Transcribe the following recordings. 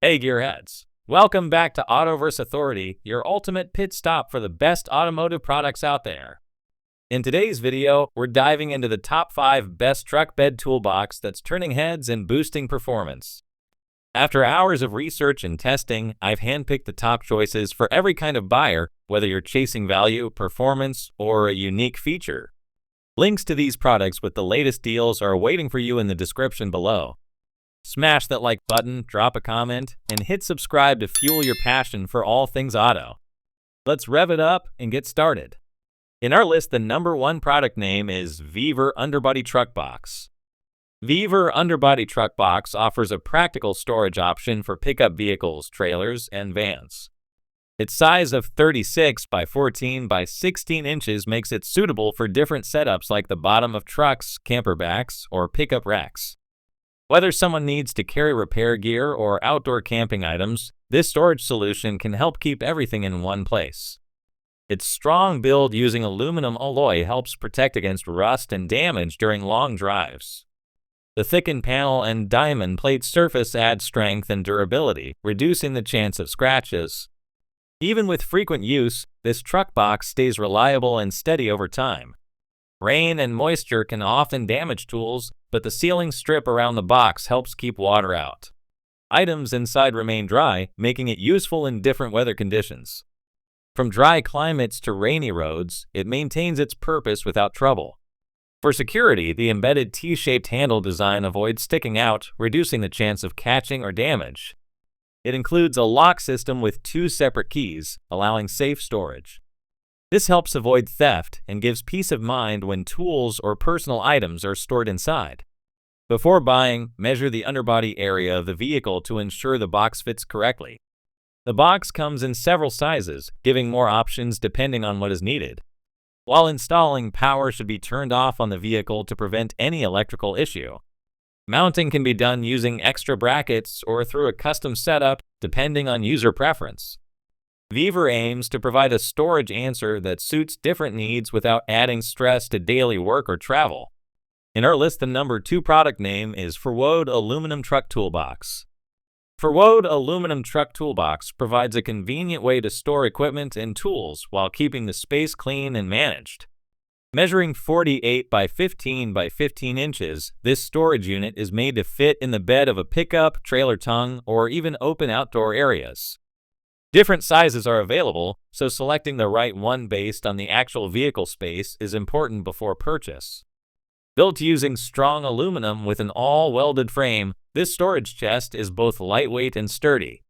Hey gearheads! Welcome back to Autoverse Authority, your ultimate pit stop for the best automotive products out there. In today's video, we're diving into the top 5 best truck bed toolbox that's turning heads and boosting performance. After hours of research and testing, I've handpicked the top choices for every kind of buyer, whether you're chasing value, performance, or a unique feature. Links to these products with the latest deals are waiting for you in the description below. Smash that like button, drop a comment, and hit subscribe to fuel your passion for all things auto. Let's rev it up and get started. In our list, the number 1 product name is VEVOR Underbody Truck Box. VEVOR Underbody Truck Box offers a practical storage option for pickup vehicles, trailers, and vans. Its size of 36 by 14 by 16 inches makes it suitable for different setups like the bottom of trucks, camper backs, or pickup racks. Whether someone needs to carry repair gear or outdoor camping items, this storage solution can help keep everything in one place. Its strong build using aluminum alloy helps protect against rust and damage during long drives. The thickened panel and diamond plate surface add strength and durability, reducing the chance of scratches. Even with frequent use, this truck box stays reliable and steady over time. Rain and moisture can often damage tools, but the sealing strip around the box helps keep water out. Items inside remain dry, making it useful in different weather conditions. From dry climates to rainy roads, it maintains its purpose without trouble. For security, the embedded T-shaped handle design avoids sticking out, reducing the chance of catching or damage. It includes a lock system with 2 separate keys, allowing safe storage. This helps avoid theft and gives peace of mind when tools or personal items are stored inside. Before buying, measure the underbody area of the vehicle to ensure the box fits correctly. The box comes in several sizes, giving more options depending on what is needed. While installing, power should be turned off on the vehicle to prevent any electrical issue. Mounting can be done using extra brackets or through a custom setup, depending on user preference. VEVOR aims to provide a storage answer that suits different needs without adding stress to daily work or travel. In our list, the number 2 product name is FORWODE Aluminum Truck Toolbox. FORWODE Aluminum Truck Toolbox provides a convenient way to store equipment and tools while keeping the space clean and managed. Measuring 48 by 15 by 15 inches, this storage unit is made to fit in the bed of a pickup, trailer tongue, or even open outdoor areas. Different sizes are available, so selecting the right one based on the actual vehicle space is important before purchase. Built using strong aluminum with an all-welded frame, this storage chest is both lightweight and sturdy.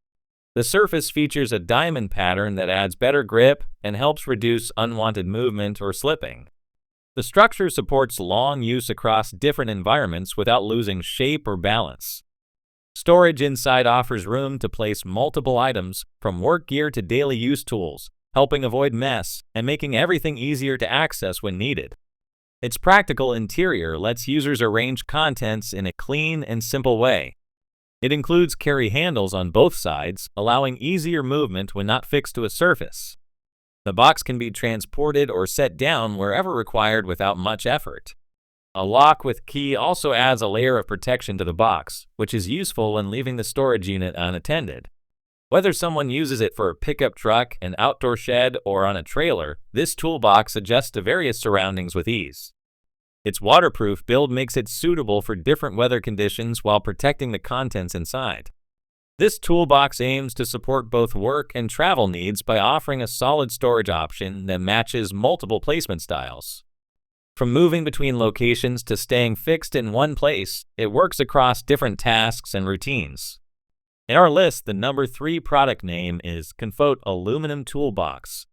The surface features a diamond pattern that adds better grip and helps reduce unwanted movement or slipping. The structure supports long use across different environments without losing shape or balance. Storage inside offers room to place multiple items, from work gear to daily use tools, helping avoid mess and making everything easier to access when needed. Its practical interior lets users arrange contents in a clean and simple way. It includes carry handles on both sides, allowing easier movement when not fixed to a surface. The box can be transported or set down wherever required without much effort. A lock with key also adds a layer of protection to the box, which is useful when leaving the storage unit unattended. Whether someone uses it for a pickup truck, an outdoor shed, or on a trailer, this toolbox adjusts to various surroundings with ease. Its waterproof build makes it suitable for different weather conditions while protecting the contents inside. This toolbox aims to support both work and travel needs by offering a solid storage option that matches multiple placement styles. From moving between locations to staying fixed in one place, it works across different tasks and routines. In our list, the number 3 product name is Confote Aluminum Toolbox.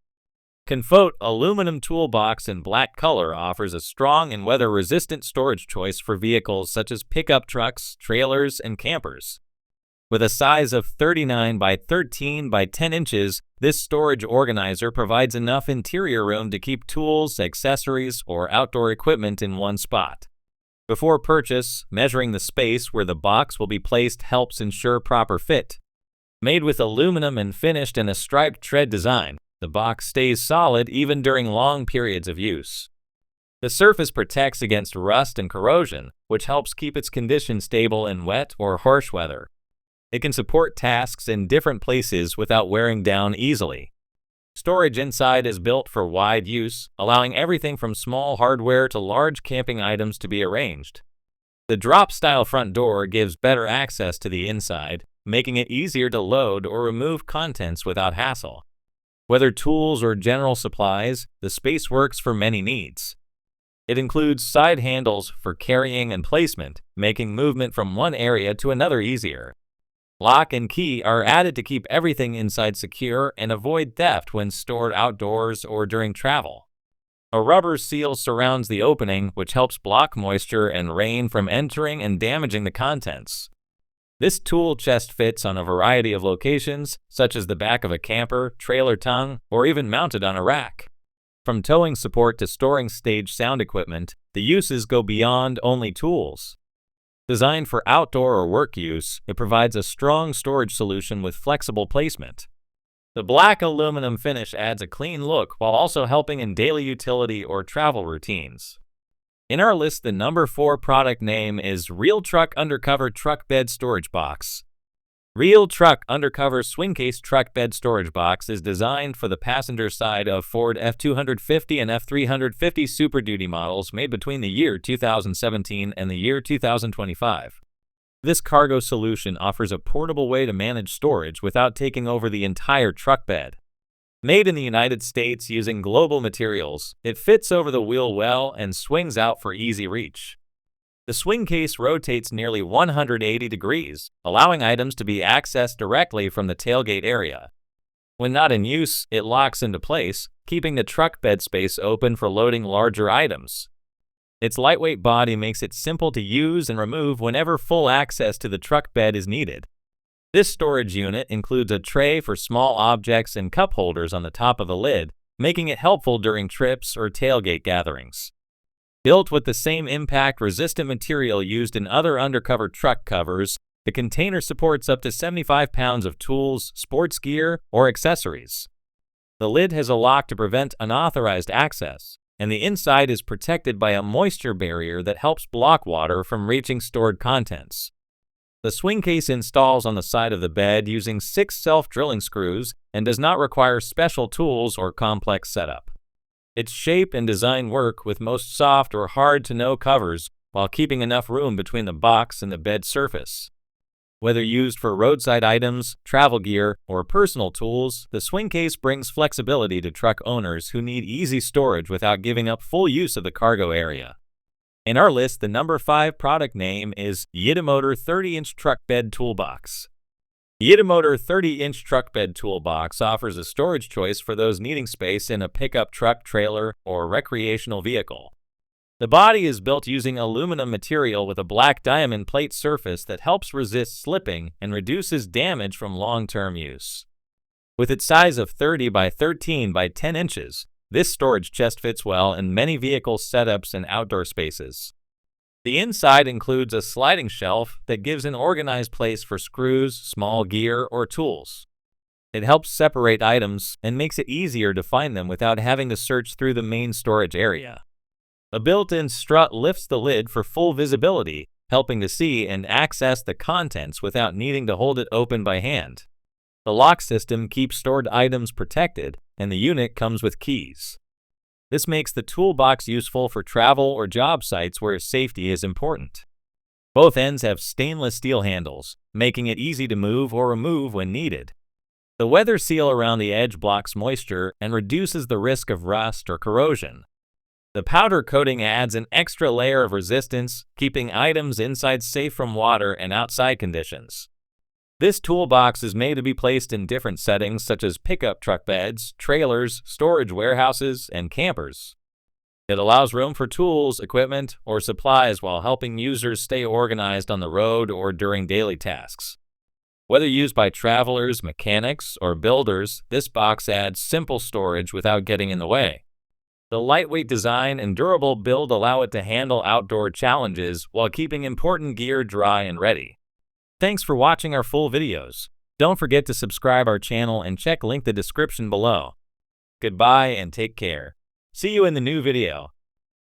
Confote Aluminum Toolbox in black color offers a strong and weather-resistant storage choice for vehicles such as pickup trucks, trailers, and campers. With a size of 39 by 13 by 10 inches, this storage organizer provides enough interior room to keep tools, accessories, or outdoor equipment in one spot. Before purchase, measuring the space where the box will be placed helps ensure proper fit. Made with aluminum and finished in a striped tread design, the box stays solid even during long periods of use. The surface protects against rust and corrosion, which helps keep its condition stable in wet or harsh weather. It can support tasks in different places without wearing down easily. Storage inside is built for wide use, allowing everything from small hardware to large camping items to be arranged. The drop-style front door gives better access to the inside, making it easier to load or remove contents without hassle. Whether tools or general supplies, the space works for many needs. It includes side handles for carrying and placement, making movement from one area to another easier. Lock and key are added to keep everything inside secure and avoid theft when stored outdoors or during travel. A rubber seal surrounds the opening, which helps block moisture and rain from entering and damaging the contents. This tool chest fits on a variety of locations, such as the back of a camper, trailer tongue, or even mounted on a rack. From towing support to storing stage sound equipment, the uses go beyond only tools. Designed for outdoor or work use, it provides a strong storage solution with flexible placement. The black aluminum finish adds a clean look while also helping in daily utility or travel routines. In our list, the number 4 product name is RealTruck UnderCover Truck Bed Storage Box. RealTruck UnderCover Swing Case Truck Bed Storage Box is designed for the passenger side of Ford F250 and F350 Super Duty models made between the year 2017 and the year 2025. This cargo solution offers a portable way to manage storage without taking over the entire truck bed. Made in the United States using global materials, it fits over the wheel well and swings out for easy reach. The swing case rotates nearly 180 degrees, allowing items to be accessed directly from the tailgate area. When not in use, it locks into place, keeping the truck bed space open for loading larger items. Its lightweight body makes it simple to use and remove whenever full access to the truck bed is needed. This storage unit includes a tray for small objects and cup holders on the top of the lid, making it helpful during trips or tailgate gatherings. Built with the same impact-resistant material used in other undercover truck covers, the container supports up to 75 pounds of tools, sports gear, or accessories. The lid has a lock to prevent unauthorized access, and the inside is protected by a moisture barrier that helps block water from reaching stored contents. The swing case installs on the side of the bed using 6 self-drilling screws and does not require special tools or complex setup. Its shape and design work with most soft or hard-to-know covers while keeping enough room between the box and the bed surface. Whether used for roadside items, travel gear, or personal tools, the swing case brings flexibility to truck owners who need easy storage without giving up full use of the cargo area. In our list, the number 5 product name is YITAMOTOR 30-inch Truck Bed Toolbox. YITAMOTOR 30-inch Truck Bed Toolbox offers a storage choice for those needing space in a pickup truck, trailer, or recreational vehicle. The body is built using aluminum material with a black diamond plate surface that helps resist slipping and reduces damage from long-term use. With its size of 30 by 13 by 10 inches, this storage chest fits well in many vehicle setups and outdoor spaces. The inside includes a sliding shelf that gives an organized place for screws, small gear, or tools. It helps separate items and makes it easier to find them without having to search through the main storage area. A built-in strut lifts the lid for full visibility, helping to see and access the contents without needing to hold it open by hand. The lock system keeps stored items protected, and the unit comes with keys. This makes the toolbox useful for travel or job sites where safety is important. Both ends have stainless steel handles, making it easy to move or remove when needed. The weather seal around the edge blocks moisture and reduces the risk of rust or corrosion. The powder coating adds an extra layer of resistance, keeping items inside safe from water and outside conditions. This toolbox is made to be placed in different settings such as pickup truck beds, trailers, storage warehouses, and campers. It allows room for tools, equipment, or supplies while helping users stay organized on the road or during daily tasks. Whether used by travelers, mechanics, or builders, this box adds simple storage without getting in the way. The lightweight design and durable build allow it to handle outdoor challenges while keeping important gear dry and ready. Thanks for watching our full videos. Don't forget to subscribe our channel and check link the description below. Goodbye and take care. See you in the new video.